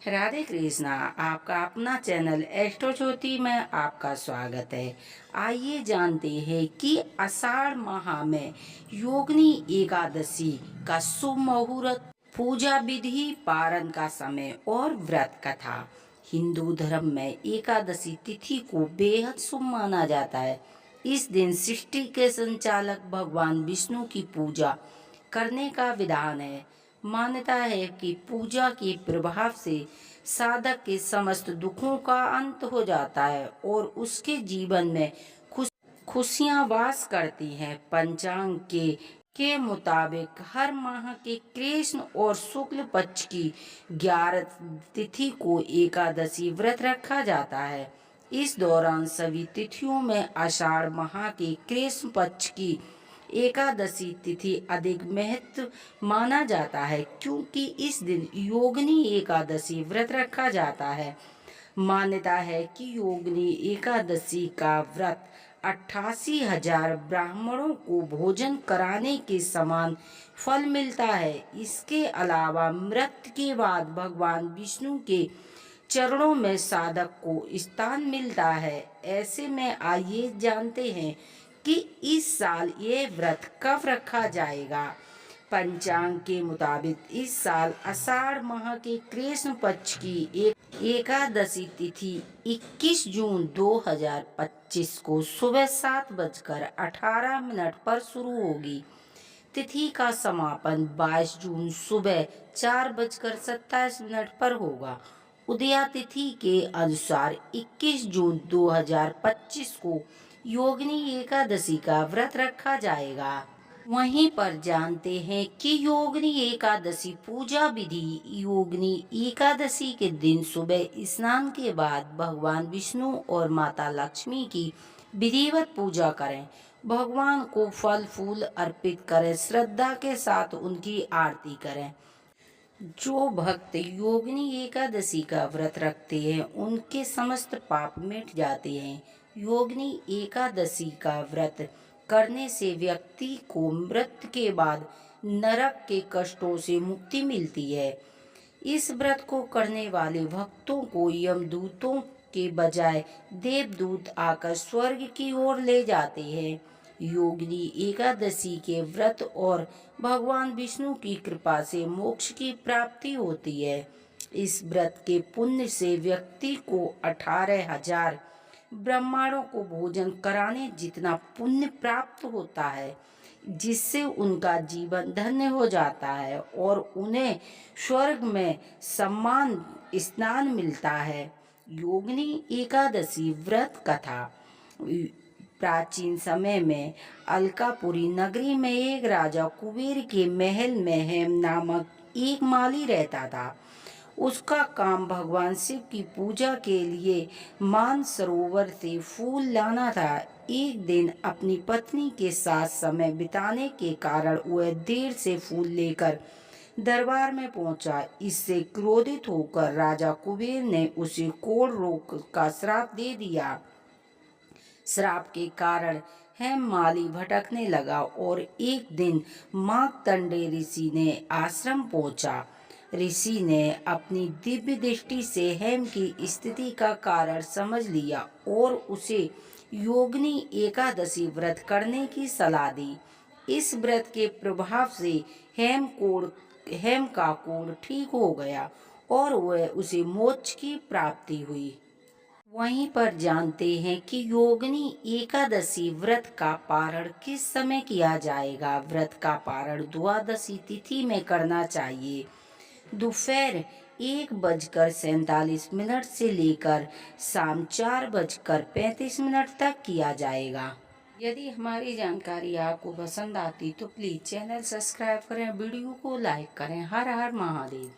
राधे कृष्णा। आपका अपना channel astro ज्योति में आपका स्वागत है। आइए जानते हैं कि आषाढ़ माह में योगिनी एकादशी का शुभ मुहूर्त, पूजा विधि, पारण का समय और व्रत कथा। हिंदू धर्म में एकादशी तिथि को बेहद शुभ माना जाता है। इस दिन सृष्टि के संचालक भगवान विष्णु की पूजा करने का विधान है। मान्यता है कि पूजा के प्रभाव से साधक के समस्त दुखों का अंत हो जाता है और उसके जीवन में खुशियां वास करती हैं। पंचांग के मुताबिक हर माह के कृष्ण और शुक्ल पक्ष की 11 तिथि को एकादशी व्रत रखा जाता है। इस दौरान सभी तिथियों में आषाढ़ माह के कृष्ण पक्ष की एकादशी तिथि अधिक महत्व माना जाता है, क्योंकि इस दिन योगिनी एकादशी व्रत रखा जाता है। मान्यता है कि योगिनी एकादशी का व्रत 88,000 ब्राह्मणों को भोजन कराने के समान फल मिलता है। इसके अलावा मृत्यु के बाद भगवान विष्णु के चरणों में साधक को स्थान मिलता है। ऐसे में आइए जानते हैं कि इस साल ये व्रत कब रखा जाएगा। पंचांग के मुताबिक इस साल आषाढ़ माह के कृष्ण पक्ष की एकादशी तिथि 21 जून 2025 को सुबह 7:18 पर शुरू होगी। तिथि का समापन 22 जून सुबह 4:27 पर होगा। उदया तिथि के अनुसार 21 जून 2025 को योगिनी एकादशी का व्रत रखा जाएगा। वहीं पर जानते हैं कि योगिनी एकादशी पूजा विधि। योगिनी एकादशी के दिन सुबह स्नान के बाद भगवान विष्णु और माता लक्ष्मी की विधिवत पूजा करें। भगवान को फल फूल अर्पित करें, श्रद्धा के साथ उनकी आरती करें। जो भक्त योगिनी एकादशी का व्रत रखते हैं उनके समस्त पाप मिट जाते हैं। योगिनी एकादशी का व्रत करने से व्यक्ति को मृत्यु के बाद नरक के कष्टों से मुक्ति मिलती है। इस व्रत को करने वाले भक्तों को यमदूतों के बजाय देवदूत आकर स्वर्ग की ओर ले जाते हैं। योगिनी एकादशी के व्रत और भगवान विष्णु की कृपा से मोक्ष की प्राप्ति होती है। इस व्रत के पुण्य से व्यक्ति को 18,000 ब्राह्मणों को भोजन कराने जितना पुण्य प्राप्त होता है, जिससे उनका जीवन धन्य हो जाता है और उन्हें स्वर्ग में सम्मान स्नान मिलता है। योगिनी एकादशी व्रत कथा। प्राचीन समय में अलकापुरी नगरी में एक राजा कुबेर के महल में हेम नामक एक माली रहता था। उसका काम भगवान शिव की पूजा के लिए मानसरोवर से फूल लाना था। एक दिन अपनी पत्नी के साथ समय बिताने के कारण वह देर से फूल लेकर दरबार में पहुंचा। इससे क्रोधित होकर राजा कुबेर ने उसे कोढ़ रोग का श्राप दे दिया। श्राप के कारण हेममाली भटकने लगा और एक दिन मार्कंडेय ऋषि ने आश्रम पहुंचा। ऋषि ने अपनी दिव्य दृष्टि से हेम की स्थिति का कारण समझ लिया और उसे योगिनी एकादशी व्रत करने की सलाह दी। इस व्रत के प्रभाव से हेम का कोढ़ ठीक हो गया और वह उसे मोक्ष की प्राप्ति हुई। वहीं पर जानते हैं कि योगिनी एकादशी व्रत का पारण किस समय किया जाएगा। व्रत का पारण द्वादशी तिथि में करना चाहिए। दोपहर 1:47 से लेकर शाम 4:35 तक किया जाएगा। यदि हमारी जानकारी आपको पसंद आती तो प्लीज़ चैनल सब्सक्राइब करें, वीडियो को लाइक करें। हर हर महादेव।